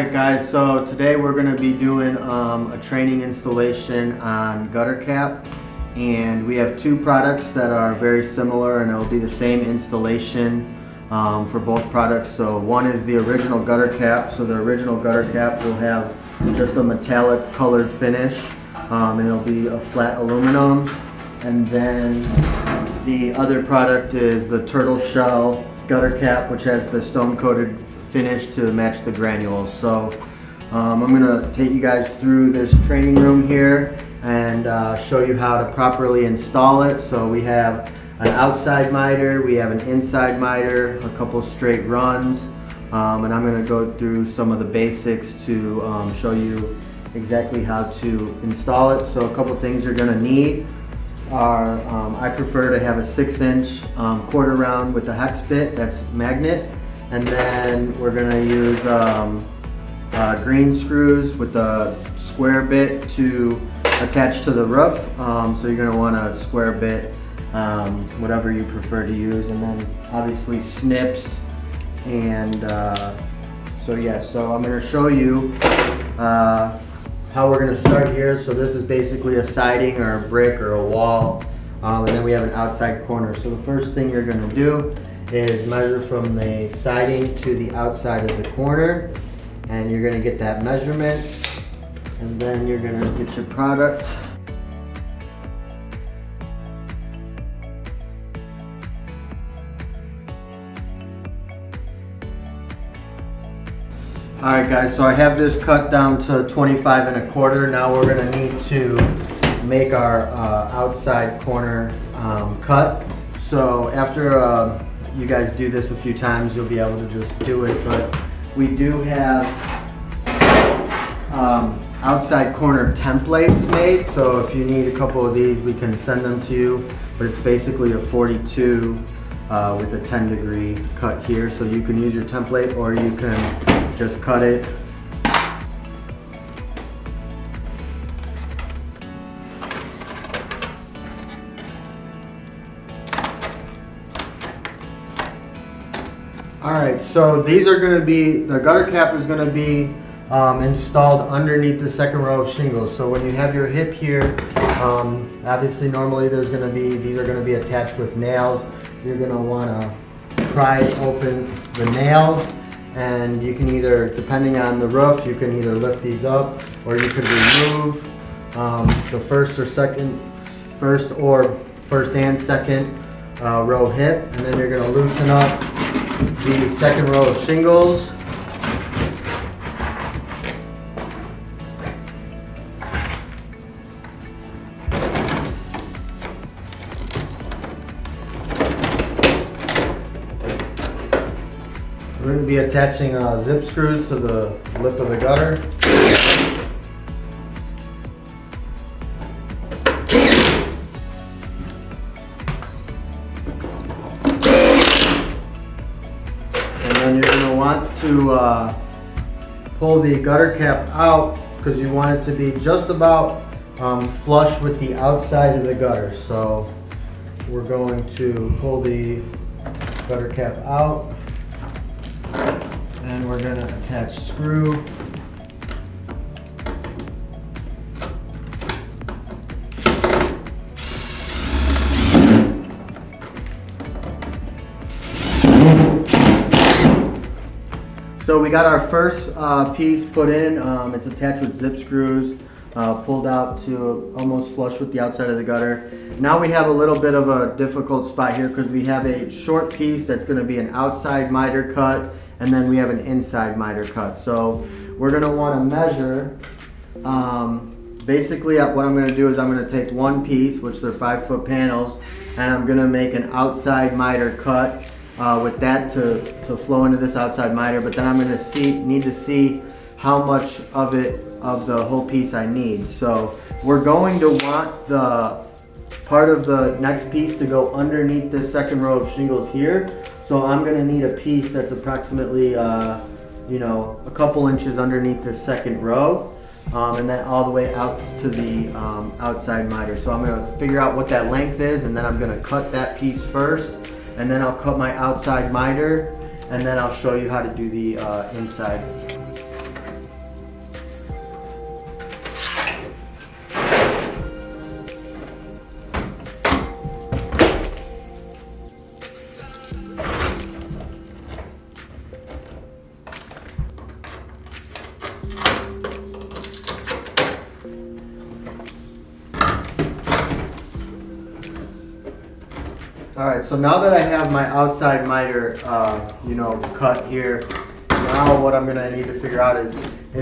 Alright guys, so today we're going to be doing a training installation on gutter cap, and we have two products that are very similar and it will be the same installation for both products. So one is the original gutter cap. So the original gutter cap will have just a metallic colored finish and it'll be a flat aluminum, and then the other product is the turtle shell gutter cap, which has the stone coated finish to match the granules. So I'm going to take you guys through this training room here and show you how to properly install it. So we have an outside miter, we have an inside miter, a couple straight runs, and I'm going to go through some of the basics to show you exactly how to install it. So a couple things you're going to need are, I prefer to have a 6-inch quarter round with a hex bit that's magnet. And then we're going to use green screws with a square bit to attach to the roof. So you're going to want a square bit, whatever you prefer to use. And then obviously snips. And so I'm going to show you how we're going to start here. So this is basically a siding or a brick or a wall. And then we have an outside corner. So the first thing you're going to do is measure from the siding to the outside of the corner, and you're going to get that measurement, and then you're going to get your product. Alright guys, so I have this cut down to 25 1/4. Now we're going to need to make our outside corner cut. So after you guys do this a few times, you'll be able to just do it, but we do have outside corner templates made, so if you need a couple of these we can send them to you, but it's basically a 42 with a 10-degree cut here, so you can use your template or you can just cut it. Alright, so these are going to be, the gutter cap is going to be installed underneath the second row of shingles. So when you have your hip here, obviously normally there's going to be, these are going to be attached with nails. You're going to want to pry open the nails, and you can either, depending on the roof, you can either lift these up or you could remove the first and second row hip, and then you're going to loosen up the second row of shingles. We're going to be attaching zip screws to the lip of the gutter. And you're going to want to pull the gutter cap out because you want it to be just about flush with the outside of the gutter. So we're going to pull the gutter cap out, and we're going to attach screw. So we got our first piece put in. It's attached with zip screws, pulled out to almost flush with the outside of the gutter. Now we have a little bit of a difficult spot here because we have a short piece that's going to be an outside miter cut, and then we have an inside miter cut. So we're going to want to measure. Basically what I'm going to do is I'm going to take one piece, which they're 5-foot panels, and I'm going to make an outside miter cut with that to flow into this outside miter, but then I'm going to need to see how much of the whole piece I need. So we're going to want the part of the next piece to go underneath this second row of shingles here. So I'm going to need a piece that's approximately a couple inches underneath this second row, and then all the way out to the outside miter. So I'm going to figure out what that length is, and then I'm going to cut that piece first, and then I'll cut my outside miter, and then I'll show you how to do the inside. All right, so now that I have my outside miter, cut here, now what I'm gonna need to figure out is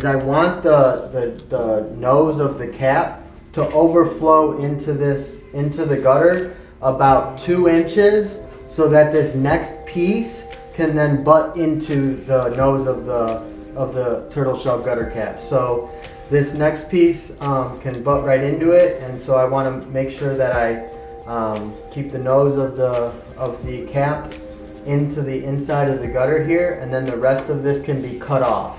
I want the nose of the cap to overflow into the gutter about 2 inches, so that this next piece can then butt into the nose of the turtle shell gutter cap. So this next piece can butt right into it, and so I want to make sure that I keep the nose of the cap into the inside of the gutter here, and then the rest of this can be cut off.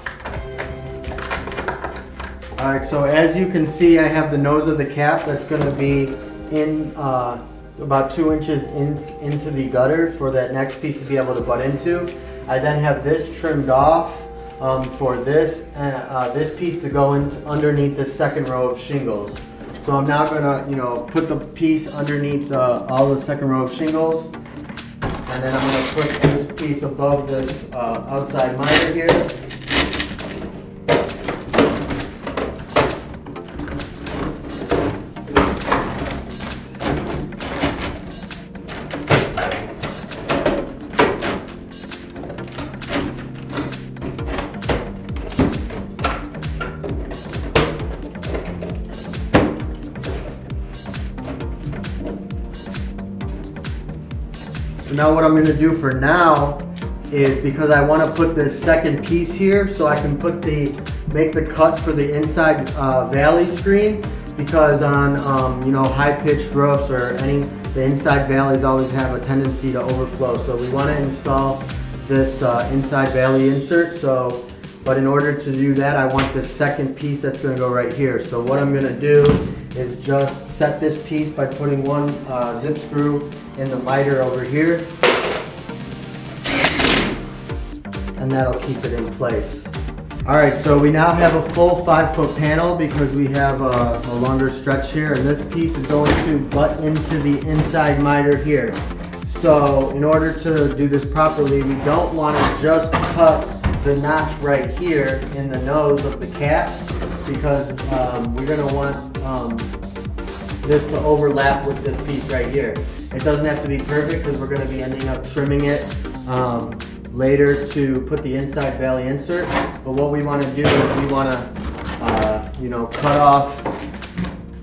All right, so as you can see, I have the nose of the cap that's going to be in about 2 inches into the gutter for that next piece to be able to butt into. I then have this trimmed off for this piece to go underneath the second row of shingles. So I'm now gonna, put the piece underneath all the second row of shingles, and then I'm gonna put this piece above this outside miter here. So now what I'm going to do for now is, because I want to put this second piece here so I can make the cut for the inside valley screen, because on high-pitched roofs or the inside valleys always have a tendency to overflow. So we want to install this inside valley insert. But in order to do that, I want this second piece that's going to go right here. So what I'm going to do is just set this piece by putting one zip screw in the miter over here, and that'll keep it in place. All right, so we now have a full 5-foot panel because we have a longer stretch here, and this piece is going to butt into the inside miter here. So in order to do this properly, we don't want to just cut the notch right here in the nose of the cap, because we're going to want this to overlap with this piece right here. It doesn't have to be perfect because we're going to be ending up trimming it later to put the inside valley insert. But what we want to do is we want to cut off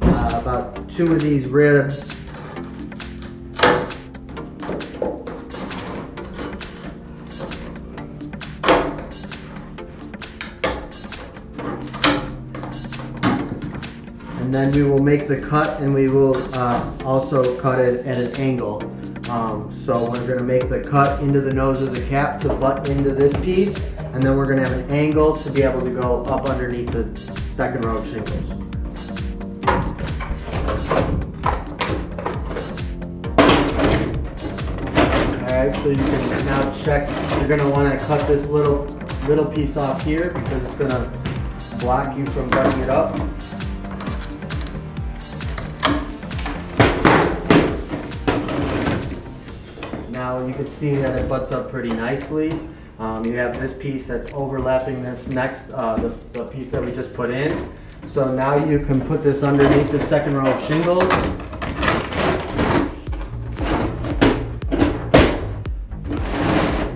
about 2 of these ribs. And then we will make the cut, and we will also cut it at an angle. So we're going to make the cut into the nose of the cap to butt into this piece, and then we're going to have an angle to be able to go up underneath the second row of shingles. Alright, so you can now check. You're going to want to cut this little piece off here because it's going to block you from butting it up. Now you can see that it butts up pretty nicely. You have this piece that's overlapping this next, the piece that we just put in. So now you can put this underneath the second row of shingles.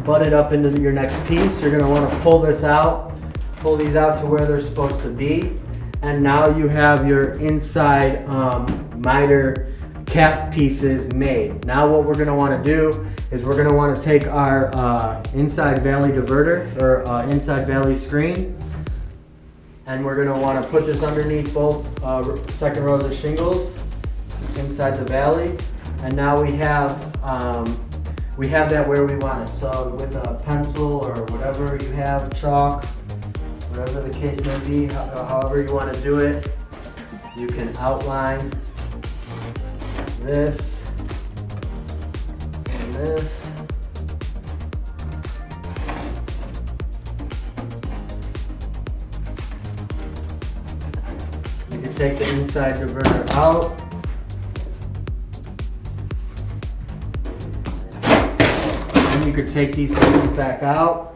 Butt it up into your next piece. You're going to want to pull these out to where they're supposed to be. And now you have your inside miter cap pieces made. Now what we're going to want to do is we're going to want to take our inside valley diverter or inside valley screen, and we're going to want to put this underneath both second rows of shingles inside the valley. And now we have that where we want it. So with a pencil or whatever you have, chalk, whatever the case may be, however you want to do it, you can outline this and this. You can take the inside diverter out. And you could take these pieces back out.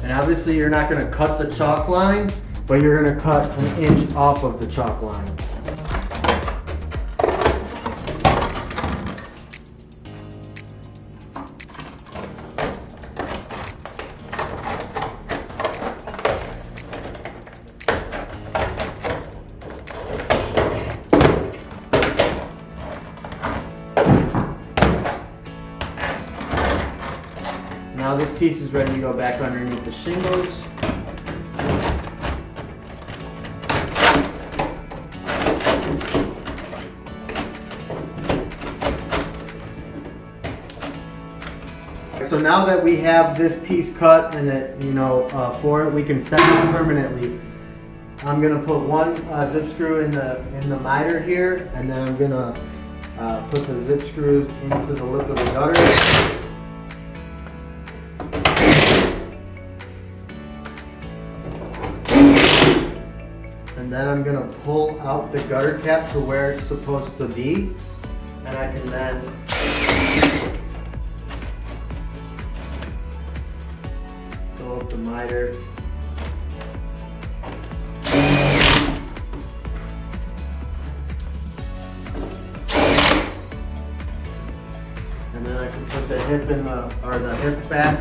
And obviously you're not going to cut the chalk line, but you're going to cut an inch off of the chalk line. Now this piece is ready to go back underneath the shingles. So now that we have this piece cut and it, for it, we can set it permanently. I'm gonna put one zip screw in the miter here, and then I'm gonna put the zip screws into the lip of the gutter. And then I'm going to pull out the gutter cap to where it's supposed to be, and I can then go up the miter. And then I can put the hip the hip back.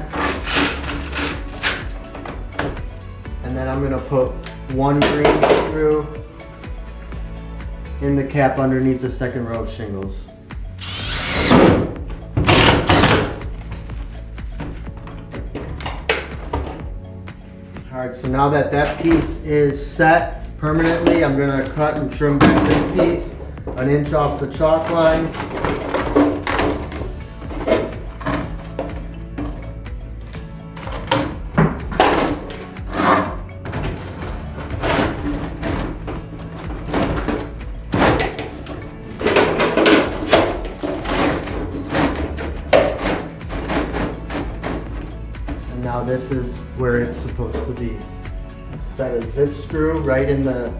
And then I'm going to put one green screw in the cap underneath the second row of shingles. Alright, so now that that piece is set permanently, I'm going to cut and trim back this piece an inch off the chalk line. Now this is where it's supposed to be. Set a zip screw right into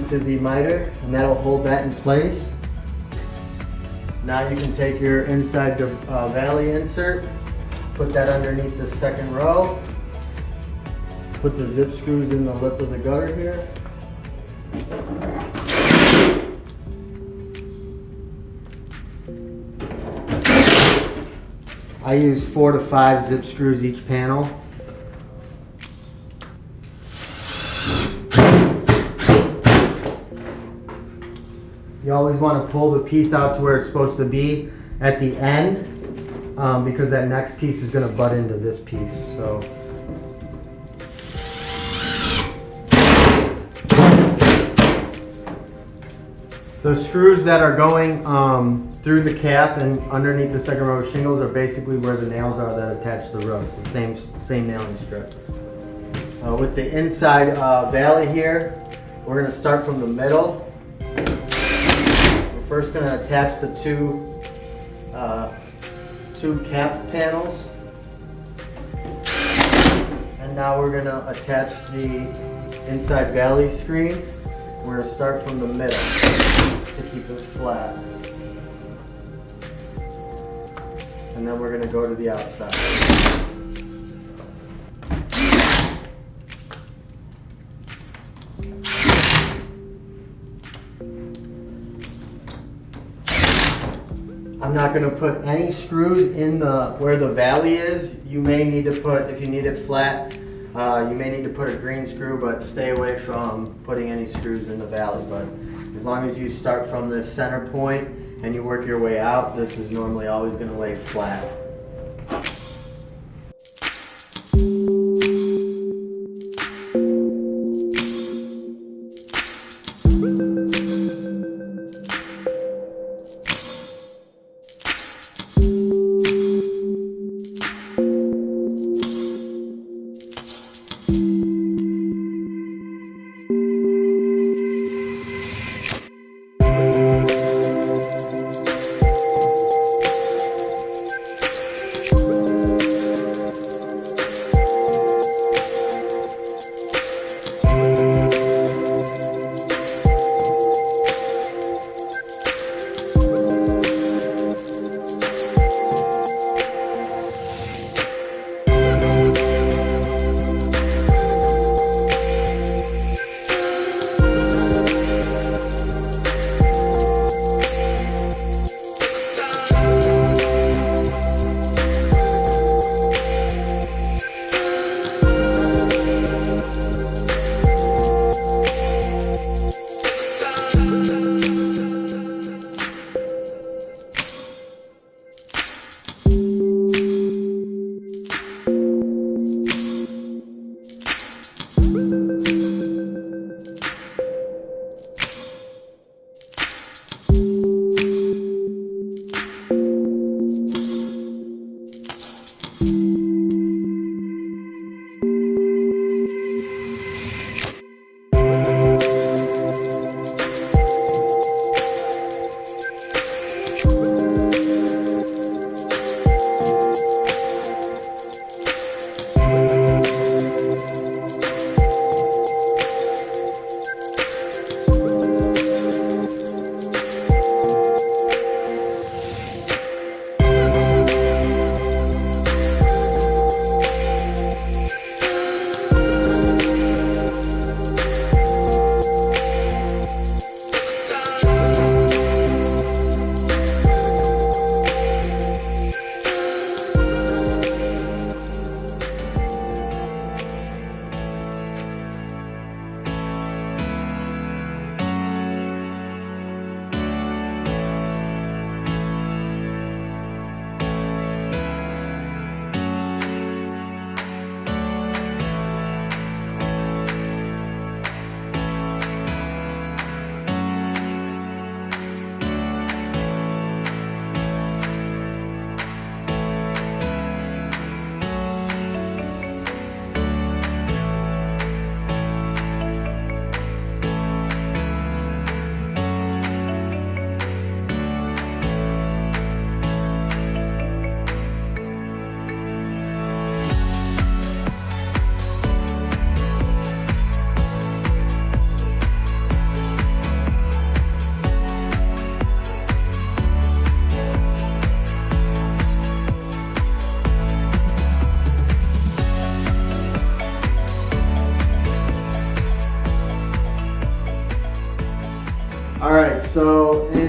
the miter, and that'll hold that in place. Now you can take your inside valley insert, put that underneath the second row, put the zip screws in the lip of the gutter here. I use 4 to 5 zip screws each panel. You always want to pull the piece out to where it's supposed to be at the end, because that next piece is going to butt into this piece. So the screws that are going through the cap and underneath the second row of shingles are basically where the nails are that attach the rows, the same nailing strip. With the inside valley here, we're going to start from the middle. We're first going to attach the two cap panels, and now we're going to attach the inside valley screen. We're going to start from the middle to keep it flat. And then we're going to go to the outside. I'm not going to put any screws in where the valley is. You may need to put, if you need it flat, you may need to put a green screw, but stay away from putting any screws in the valley. But as long as you start from this center point and you work your way out, this is normally always going to lay flat.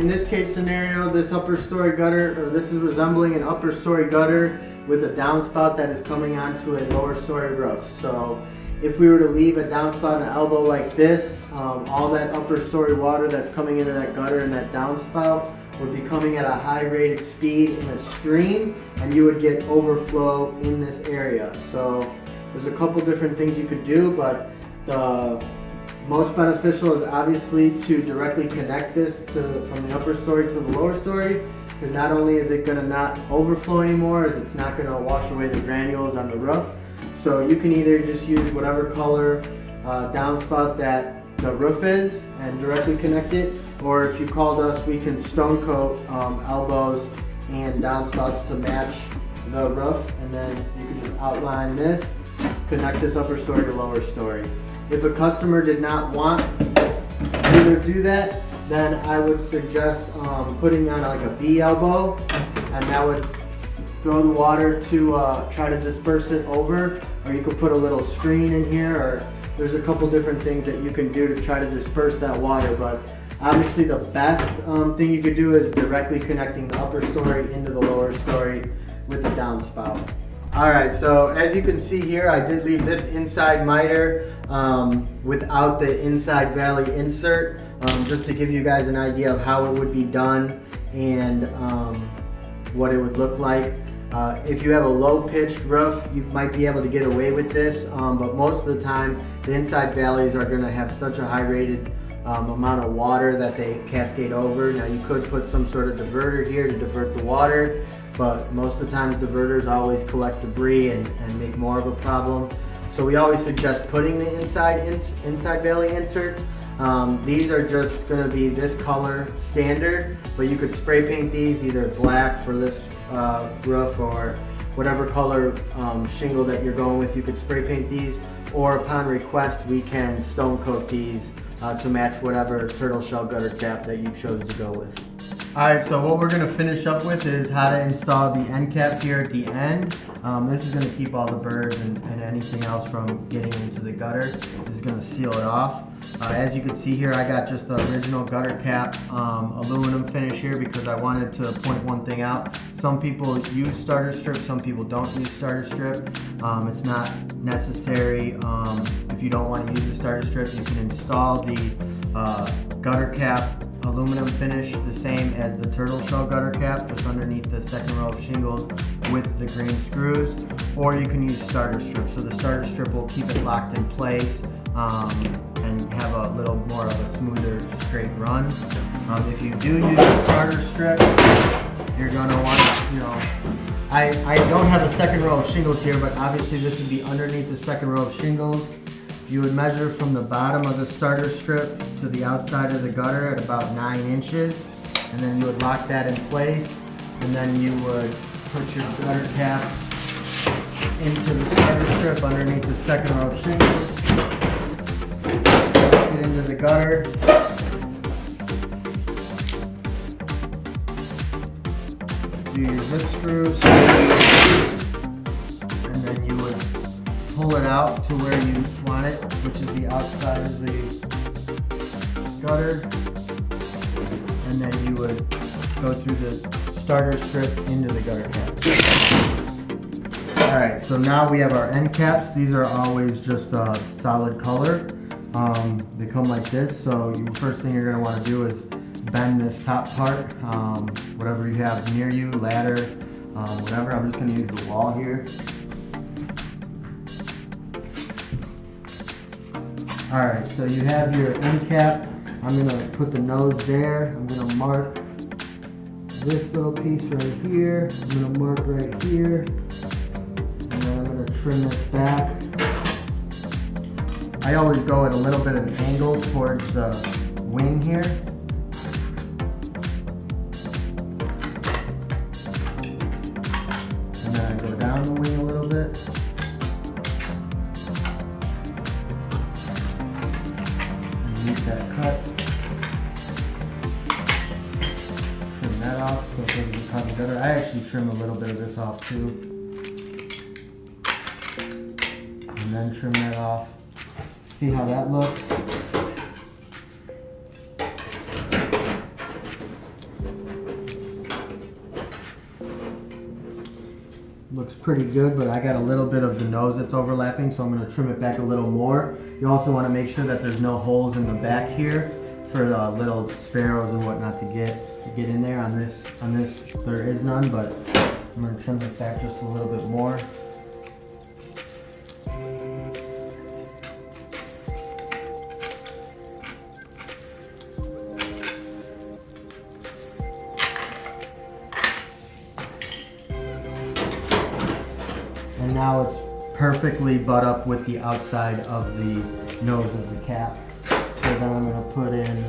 in this case scenario, this upper story gutter, or this is resembling an upper story gutter with a downspout that is coming onto a lower story roof. So if we were to leave a downspout and an elbow like this, all that upper story water that's coming into that gutter and that downspout would be coming at a high rate of speed in a stream, and you would get overflow in this area. So there's a couple different things you could do, but the most beneficial is obviously to directly connect this from the upper story to the lower story, because not only is it going to not overflow anymore, as it's not going to wash away the granules on the roof. So you can either just use whatever color downspout that the roof is and directly connect it, or if you called us, we can stone coat elbows and downspouts to match the roof, and then you can just outline this, connect this upper story to lower story. If a customer did not want you to do that, then I would suggest putting on like a B elbow, and that would throw the water to try to disperse it over, or you could put a little screen in here, or there's a couple different things that you can do to try to disperse that water. But obviously the best thing you could do is directly connecting the upper story into the lower story with a downspout. Alright, so as you can see here, I did leave this inside miter without the inside valley insert, just to give you guys an idea of how it would be done and what it would look like. If you have a low pitched roof, you might be able to get away with this, but most of the time the inside valleys are going to have such a high rated amount of water that they cascade over. Now you could put some sort of diverter here to divert the water, but most of the times diverters always collect debris and make more of a problem. So we always suggest putting the inside valley inserts. These are just going to be this color standard, but you could spray paint these either black for this roof or whatever color shingle that you're going with. You could spray paint these, or upon request we can stone coat these to match whatever turtle shell gutter cap that you chose to go with. Alright, so what we're going to finish up with is how to install the end cap here at the end. This is going to keep all the birds and anything else from getting into the gutter. This is going to seal it off. As you can see here, I got just the original gutter cap aluminum finish here because I wanted to point one thing out. Some people use starter strip, some people don't use starter strip. It's not necessary. If you don't want to use the starter strip, you can install the gutter cap aluminum finish the same as the turtle shell gutter cap, just underneath the second row of shingles with the green screws, or you can use starter strip. So the starter strip will keep it locked in place and have a little more of a smoother straight run. If you do use the starter strip, you're going to want to, you know, I don't have the second row of shingles here, but obviously this would be underneath the second row of shingles. You would measure from the bottom of the starter strip to the outside of the gutter at about 9 inches, and then you would lock that in place, and then you would put your gutter cap into the starter strip underneath the second row of shingles, get into the gutter, do your zip screws, and then you would pull it out to where you want it, which is the outside of the gutter, and then you would go through the starter strip into the gutter cap. Alright, so now we have our end caps. These are always just a solid color. They come like this, so the first thing you're going to want to do is bend this top part, whatever you have near you, ladder, whatever. I'm just going to use the wall here. Alright, so you have your end cap. I'm going to put the nose there. I'm going to mark this little piece right here. I'm going to mark right here. And then I'm going to trim this back. I always go at a little bit of an angle towards the wing here. And then I go down the wing a little bit. That cut. Trim that off so it doesn't cut together. I actually trim a little bit of this off too. And then trim that off. See how that looks. Looks pretty good, but I got a little bit of the nose that's overlapping, so I'm going to trim it back a little more. You also want to make sure that there's no holes in the back here for the little sparrows and whatnot to get in there. On this there is none, but I'm going to trim it back just a little bit more. And now it's perfectly butt up with the outside of the nose of the cap. So then I'm going to put in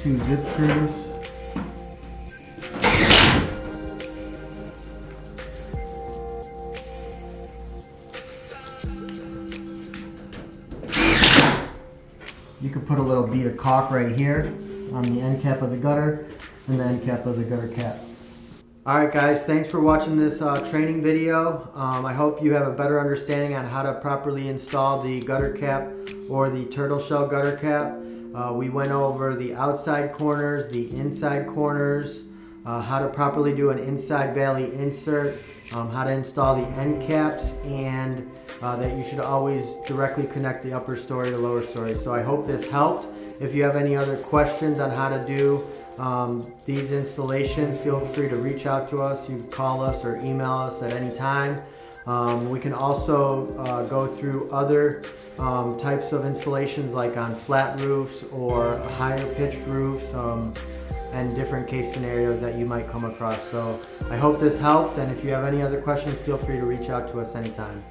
2 zip screws. You could put a little bead of caulk right here on the end cap of the gutter and the end cap of the gutter cap. Alright guys, thanks for watching this training video. I hope you have a better understanding on how to properly install the gutter cap or the turtle shell gutter cap. We went over the outside corners, the inside corners, how to properly do an inside valley insert, how to install the end caps, and that you should always directly connect the upper story to lower story. So I hope this helped. If you have any other questions on how to do these installations, feel free to reach out to us. You can call us or email us at any time. We can also go through other types of installations, like on flat roofs or higher pitched roofs, and different case scenarios that you might come across. So I hope this helped, and if you have any other questions, feel free to reach out to us anytime.